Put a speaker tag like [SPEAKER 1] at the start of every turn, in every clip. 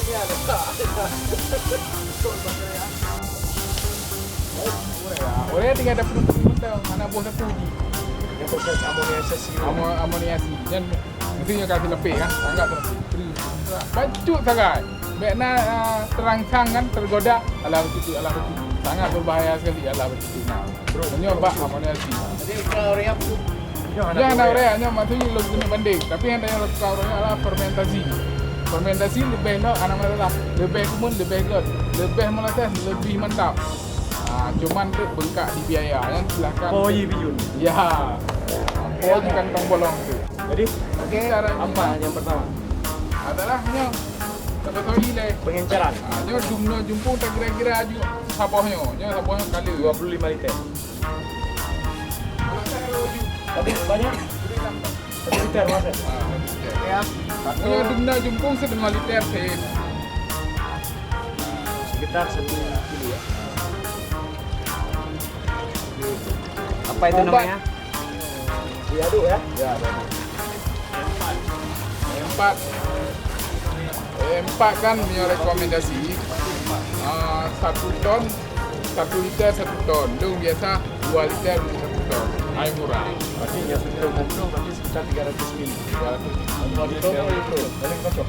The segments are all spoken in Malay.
[SPEAKER 1] ni ada tak? Betul bangsa ya.
[SPEAKER 2] Orang tinggal ada penumpang tau, anak buah satu.
[SPEAKER 1] Yang proses amoniasi.
[SPEAKER 2] Amoniasi. Dan mestinya kasih lepik kan, anggap tu. Bancut sangat. Baiknya terangsang kan, tergoda. Alah betul. Sangat berbahaya sekali alah betul. Bro, menyoba amoniasi.
[SPEAKER 1] Jadi kalau orang tu
[SPEAKER 2] Jangan ada orang, maksudnya lo guna banding. Tapi yang tanya orang adalah fermentasi. Fermentasi lebih no, anak mereka lebih kumun, lebih good, lebih meletes, lebih mantap. Cuman tu bengkak di biaya yang silakan.
[SPEAKER 1] Poi biyun.
[SPEAKER 2] Ya. Poi kantong bolong tu.
[SPEAKER 1] Jadi, okey, apa yang pertama?
[SPEAKER 2] Adalah nyo. Tapi tadi le.
[SPEAKER 1] Pengencaran.
[SPEAKER 2] Nyo dumno jumpung tak kira-kira aju sapohnya. Nyo sapohnya kali
[SPEAKER 1] 25 liter.
[SPEAKER 2] Kalau saya aju.
[SPEAKER 1] Tapi banyak. 1 liter mas. Ya.
[SPEAKER 2] Nyo dumno jumpung 1,5 liter sih.
[SPEAKER 1] Sekitar 1 kilo ya. Apa itu namanya? Diaduk ya?
[SPEAKER 2] Ya. Empat kan punya rekomendasi 1 ton 1 liter 1 ton. Dong biasa 2 liter 1 ton. Air murah.
[SPEAKER 1] Artinya sudah ngomong berarti sekitar 300 ml.
[SPEAKER 2] 300
[SPEAKER 1] itu paling cocok.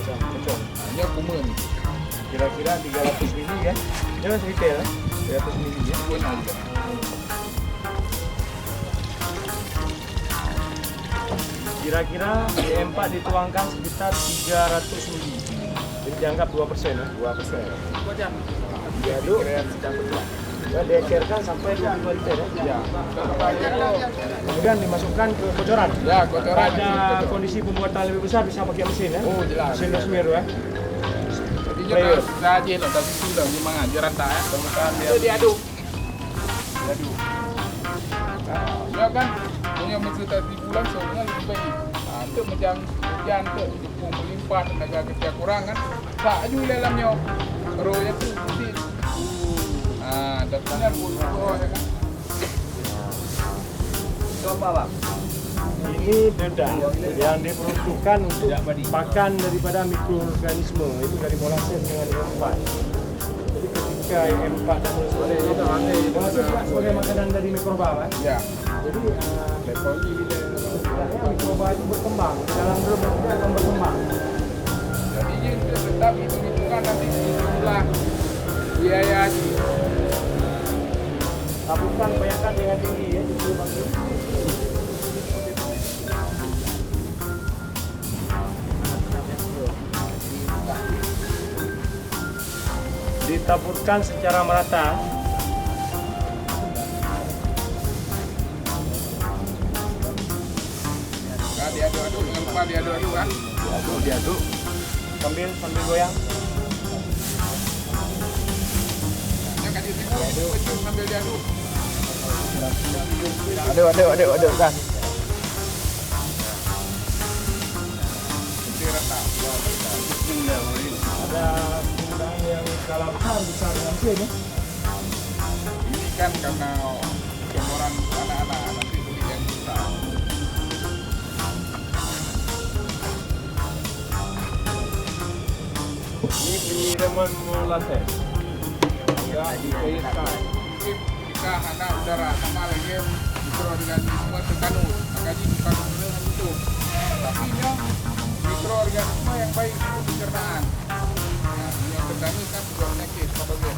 [SPEAKER 1] Cocok.
[SPEAKER 2] hanya kumen.
[SPEAKER 1] Kira-kira 300 ml ya. Jangan retail ya. 300 ml ya.
[SPEAKER 2] Pun aja.
[SPEAKER 1] Kira-kira D4 dituangkan sekitar 300 ml. Jadi dianggap 2% ya. 2%. Diaduk dan diecerkan sampai 25 liter ya. Kemudian dimasukkan ke kocoran.
[SPEAKER 2] Ya, kotoran.
[SPEAKER 1] Pada kondisi pembuatan lebih besar bisa pakai mesin ya.
[SPEAKER 2] Oh, jelas.
[SPEAKER 1] Mesin Dosmir ya.
[SPEAKER 2] Jadi kita saja nak tapi sudah memang ajaran tak ya.
[SPEAKER 1] Kemudian
[SPEAKER 2] Dia diaduk. Ya kan, punya masa tadi bulan sebenarnya lebih baik. Untuk macam hujan tu, jepung melimpah, tenaga kerja kurang kan. Tak aju dalamnya. Rohnya tu mesti. Dan benar buruh ya kan.
[SPEAKER 1] itu apa bang? Ini dedang yang diperuntukkan untuk pakan daripada mikroorganisme itu dari molasses dengan M4. Jadi ketika M4 dan sebagainya itu masuk sebagai makanan dari mikroba kan?
[SPEAKER 2] Ya.
[SPEAKER 1] Jadi
[SPEAKER 2] Lepoli
[SPEAKER 1] mikroba itu berkembang dalam drum dia akan berkembang.
[SPEAKER 2] jadi kita tetap hitung-hitungan nanti jumlah biaya haji.
[SPEAKER 1] Taburkan bayangkan dengan tinggi ya, itu bagus. Ditaburkan secara merata.
[SPEAKER 2] Nah, diaduk-aduk, jangan lupa diaduk-aduk kan.
[SPEAKER 1] Diaduk. Sambil goyang.
[SPEAKER 2] Jangan kasih tipu, kecil sambil diaduk.
[SPEAKER 1] Aduk kan.
[SPEAKER 2] Mesti rata.
[SPEAKER 1] Ada penggunaan yang skala besar dengan mesin ya.
[SPEAKER 2] Ini kan karena orang anak-anak nanti beli yang besar.
[SPEAKER 1] Ini penyiraman molasses.
[SPEAKER 2] Ya, dikaitkan. Jika anak udara sama lagi mikroorganisme terkandung, makanya dikandung dengan itu. Tapi nya mikroorganisme yang baik untuk pencernaan. Nah, yang terkandung kan juga penyakit, patogen.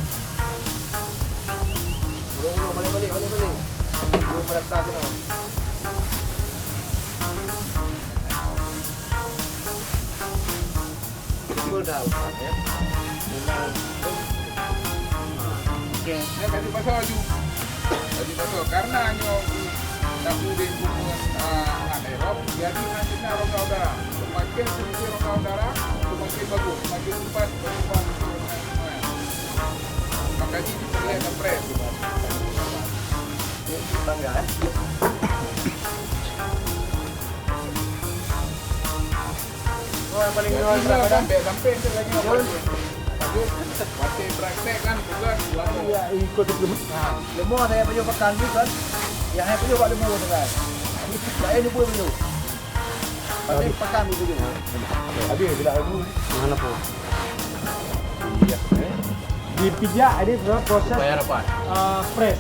[SPEAKER 1] Balik. Belum beradaptasi no. Betul dah Ustaz ya.
[SPEAKER 2] Dia kasih pasal aju. Kasih pasal karena nyo tak boleh hubungan anaerob, jadi nantinya rongga udara. Semakin tinggi rongga udara, semakin bagus, semakin cepat berubah mikroorganisme. Makanya diperlihat ngepres.
[SPEAKER 1] Bangga ya. Oh yang paling
[SPEAKER 2] Jadi
[SPEAKER 1] berapa dah?
[SPEAKER 2] sampai lagi ngapain? Bagus, masih praktek kan, bukan lama.
[SPEAKER 1] Ya ikut itu. Nah, lemah saya punya pekan ni kan. Yang saya punya buat lemah dengan. Ini saya ni pun punya.
[SPEAKER 3] Tapi pekan itu juga.
[SPEAKER 1] Habis bila dulu.
[SPEAKER 3] Mana po?
[SPEAKER 1] Iya. Dipijak ini adalah proses
[SPEAKER 3] Bayar apa?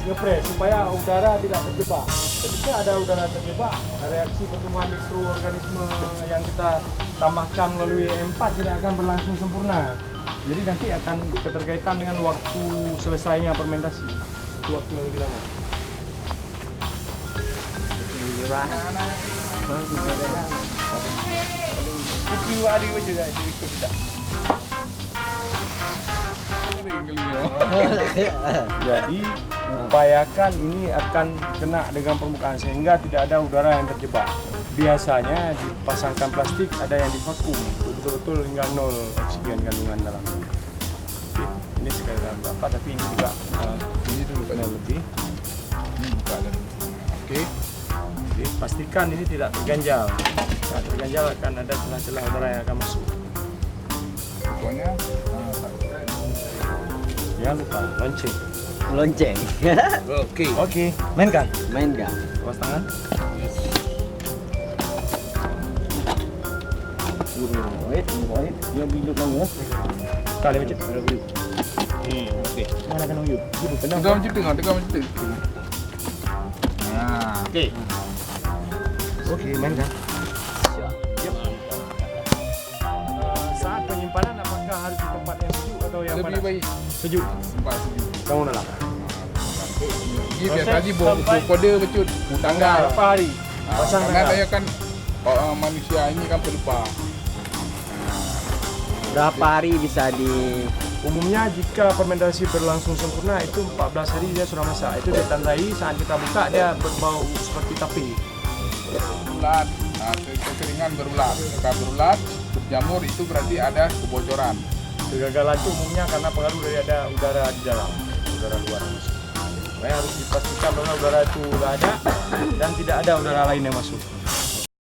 [SPEAKER 1] ngepres supaya udara tidak terjebak. Ketika ada udara terjebak, reaksi pertumbuhan mikroorganisme yang kita tambahkan melalui E4 tidak akan berlangsung sempurna. Jadi nanti akan keterkaitan dengan waktu selesainya fermentasi. Itu waktu yang lebih lama. Kukiu ada juga itu tidak. Jadi upayakan ini akan kena dengan permukaan sehingga tidak ada udara yang terjebak. Biasanya dipasangkan plastik, ada yang divakum untuk betul-betul hingga nol oksigen kandungan dalam. Ini sekitar berapa? Tapi ini juga
[SPEAKER 2] Ini dulu Pak.
[SPEAKER 1] lebih.
[SPEAKER 2] Ini buka dan. Oke.
[SPEAKER 1] Jadi pastikan ini tidak terganjal. Kalau terganjal akan ada celah-celah udara yang akan masuk.
[SPEAKER 2] Pokoknya
[SPEAKER 1] Jangan lupa lonceng.
[SPEAKER 3] Lonceng.
[SPEAKER 2] oke.
[SPEAKER 1] Oke, mainkan.
[SPEAKER 3] Main gak?
[SPEAKER 1] Awas tangan.
[SPEAKER 3] Wait, dia bilut lagi ya.
[SPEAKER 1] Kali macam.
[SPEAKER 2] Oke.
[SPEAKER 1] Mana kan uyup? Ibu tenang.
[SPEAKER 2] Tegang macam tu. Nah,
[SPEAKER 1] Oke. Oke, mainkan. Saat penyimpanan apakah harus di tempat yang sejuk atau yang
[SPEAKER 2] lebih
[SPEAKER 1] panas?
[SPEAKER 2] baik
[SPEAKER 1] Sejuk.
[SPEAKER 2] tempat sejuk.
[SPEAKER 1] Kamu nak?
[SPEAKER 2] Dia biasa tadi bawa kode becut tanggal.
[SPEAKER 1] Berapa hari? Pasang
[SPEAKER 2] Karena
[SPEAKER 1] tanggal.
[SPEAKER 2] saya kan manusia ini kan pelupa.
[SPEAKER 3] Berapa hari bisa di
[SPEAKER 1] Umumnya jika fermentasi berlangsung sempurna itu 14 hari dia sudah masak. Itu ditandai saat kita buka dia berbau seperti tape.
[SPEAKER 2] Berulat, kekeringan berulat. Jika berulat, berjamur itu berarti ada kebocoran.
[SPEAKER 1] Kegagalan itu umumnya karena pengaruh dari ada udara di dalam, udara luar yang masuk. Makanya harus dipastikan bahwa udara itu sudah ada dan tidak ada udara lain yang masuk.